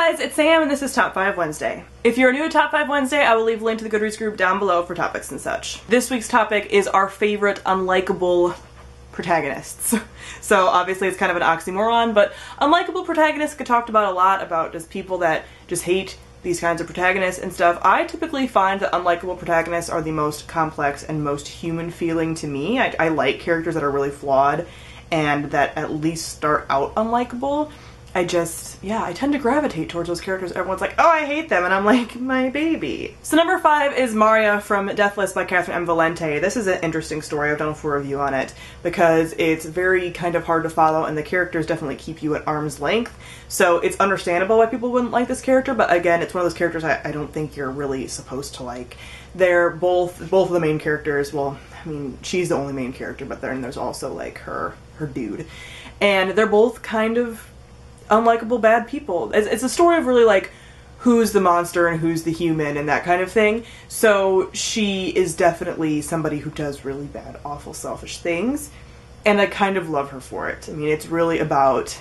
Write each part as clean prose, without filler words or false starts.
guys, it's Sam and this is Top 5 Wednesday. If you're new to Top 5 Wednesday, I will leave a link to the Goodreads group down below for topics and such. This week's topic is our favorite unlikable protagonists. So obviously it's kind of an oxymoron, but unlikable protagonists get talked about a lot, about just people that just hate these kinds of protagonists and stuff. I typically find that unlikable protagonists are the most complex and most human feeling to me. I like characters that are really flawed and that at least start out unlikable. I tend to gravitate towards those characters. Everyone's like, oh, I hate them, and I'm like, my baby. So number 5 is Maria from Deathless by Catherine M. Valente. This is an interesting story. I've done a full review on it because it's very kind of hard to follow, and the characters definitely keep you at arm's length. So it's understandable why people wouldn't like this character, but again, it's one of those characters I don't think you're really supposed to like. They're both of the main characters. Well, I mean, she's the only main character, but then there's also like her dude. And they're both kind of unlikable bad people. It's a story of really like who's the monster and who's the human and that kind of thing. So she is definitely somebody who does really bad, awful, selfish things, and I kind of love her for it. I mean, it's really about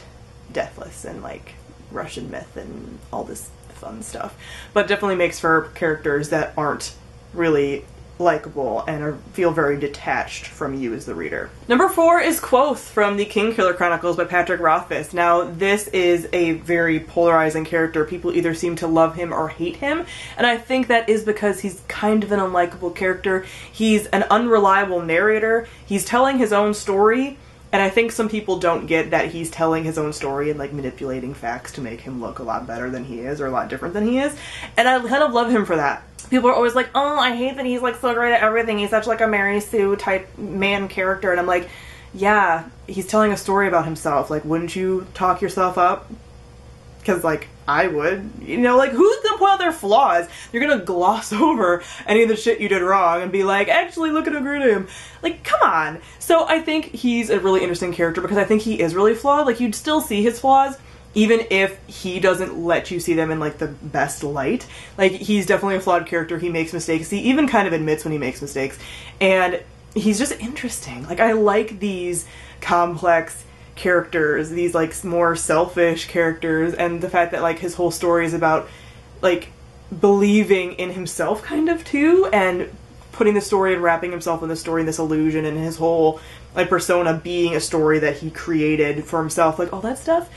Deathless and like Russian myth and all this fun stuff, but definitely makes for characters that aren't really likable and feel very detached from you as the reader. Number 4 is Quoth from the Kingkiller Chronicles by Patrick Rothfuss. Now, this is a very polarizing character. People either seem to love him or hate him, and I think that is because he's kind of an unlikable character. He's an unreliable narrator. He's telling his own story, and I think some people don't get that he's telling his own story and like manipulating facts to make him look a lot better than he is or a lot different than he is, and I kind of love him for that. People are always like, oh, I hate that he's like so great at everything. He's such like a Mary Sue type man character. And I'm like, yeah, he's telling a story about himself. Like, wouldn't you talk yourself up? Because like, I would. You know, like, who's gonna point out their flaws? You're gonna gloss over any of the shit you did wrong and be like, actually, look at how great I am. Like, come on. So I think he's a really interesting character because I think he is really flawed. Like, you'd still see his flaws, even if he doesn't let you see them in like the best light. Like, he's definitely a flawed character. He makes mistakes. He even kind of admits when he makes mistakes. And he's just interesting. Like, I like these complex characters, these like more selfish characters, and the fact that like his whole story is about like believing in himself kind of too, and putting the story and wrapping himself in the story and this illusion, and his whole like persona being a story that he created for himself, like all that stuff.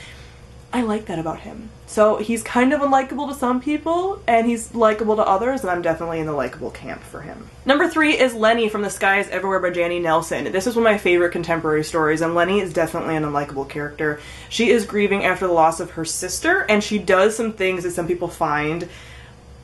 I like that about him. So he's kind of unlikable to some people, and he's likable to others, and I'm definitely in the likable camp for him. Number 3 is Lenny from The Sky is Everywhere by Janie Nelson. This is one of my favorite contemporary stories, and Lenny is definitely an unlikable character. She is grieving after the loss of her sister, and she does some things that some people find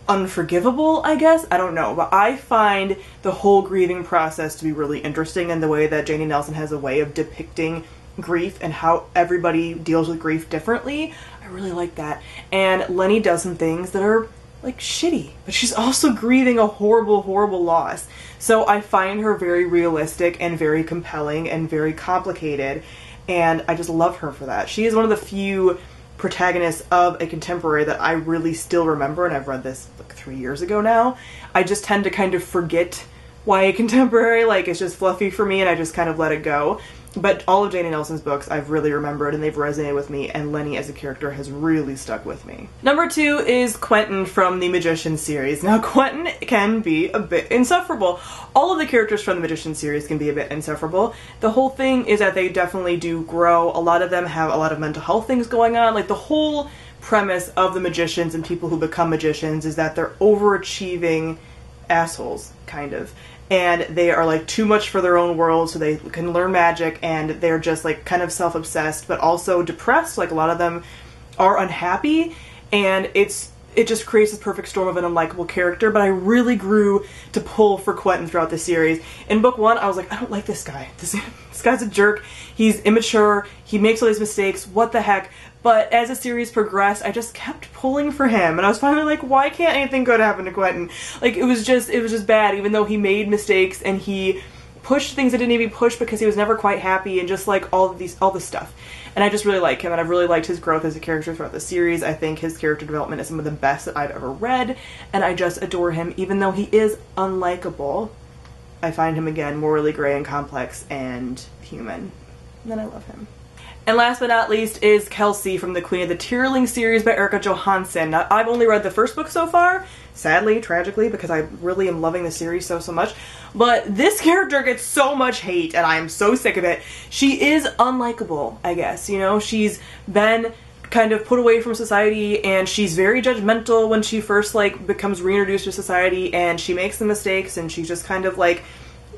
unforgivable, I guess. I don't know, but I find the whole grieving process to be really interesting, and the way that Janie Nelson has a way of depicting grief and how everybody deals with grief differently. I really like that. And Lenny does some things that are like shitty, but she's also grieving a horrible, horrible loss. So I find her very realistic and very compelling and very complicated, and I just love her for that. She is one of the few protagonists of a contemporary that I really still remember, and I've read this like 3 years ago now. I just tend to kind of forget YA contemporary, like it's just fluffy for me and I just kind of let it go. But all of Janie Nelson's books I've really remembered and they've resonated with me, and Lenny as a character has really stuck with me. Number 2 is Quentin from the Magician series. Now, Quentin can be a bit insufferable. All of the characters from the Magician series can be a bit insufferable. The whole thing is that they definitely do grow. A lot of them have a lot of mental health things going on. Like, the whole premise of the magicians and people who become magicians is that they're overachieving assholes, kind of. And they are like too much for their own world, so they can learn magic, and they're just like kind of self-obsessed but also depressed. Like, a lot of them are unhappy, and it just creates this perfect storm of an unlikable character. But I really grew to pull for Quentin throughout the series. In book 1, I was like, I don't like this guy. This guy's a jerk. He's immature. He makes all these mistakes. What the heck? But as the series progressed, I just kept pulling for him, and I was finally like, why can't anything good happen to Quentin? Like, it was just bad, even though he made mistakes and he pushed things that didn't need to be pushed because he was never quite happy, and just like all this stuff. And I just really like him, and I've really liked his growth as a character throughout the series. I think his character development is some of the best that I've ever read, and I just adore him. Even though he is unlikable, I find him again morally gray and complex and human, and I love him. And last but not least is Kelsey from the Queen of the Tearling series by Erica Johansson. Now, I've only read the first book so far, sadly, tragically, because I really am loving the series so much. But this character gets so much hate, and I am so sick of it. She is unlikable, I guess, you know? She's been kind of put away from society, and she's very judgmental when she first, like, becomes reintroduced to society, and she makes the mistakes, and she's just kind of, like,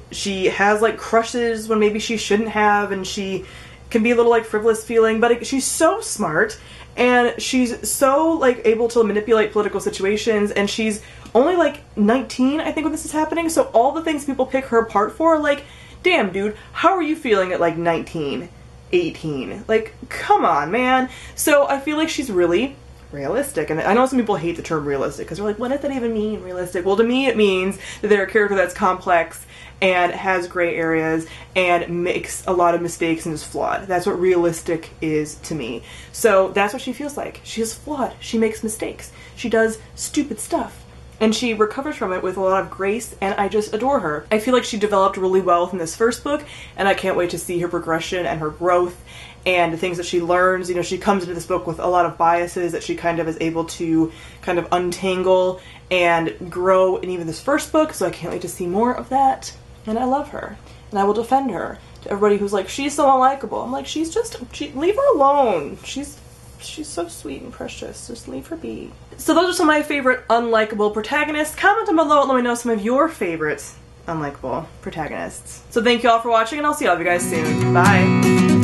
she has, like, crushes when maybe she shouldn't have, and she can be a little, like, frivolous feeling, but she's so smart, and she's so, like, able to manipulate political situations, and she's only, like, 19, I think, when this is happening, so all the things people pick her apart for are like, damn, dude, how are you feeling at, like, 19, 18? Like, come on, man. So I feel like she's really realistic, and I know some people hate the term realistic, because they're like, what does that even mean, realistic? Well, to me, it means that they're a character that's complex, and has gray areas, and makes a lot of mistakes and is flawed. That's what realistic is to me. So that's what she feels like. She is flawed. She makes mistakes. She does stupid stuff. And she recovers from it with a lot of grace, and I just adore her. I feel like she developed really well in this first book, and I can't wait to see her progression and her growth and the things that she learns. You know, she comes into this book with a lot of biases that she kind of is able to kind of untangle and grow in even this first book, so I can't wait to see more of that. And I love her, and I will defend her to everybody who's like, she's so unlikable. I'm like, leave her alone. She's so sweet and precious. Just leave her be. So those are some of my favorite unlikable protagonists. Comment down below and let me know some of your favorites unlikable protagonists. So thank you all for watching, and I'll see all of you guys soon. Bye.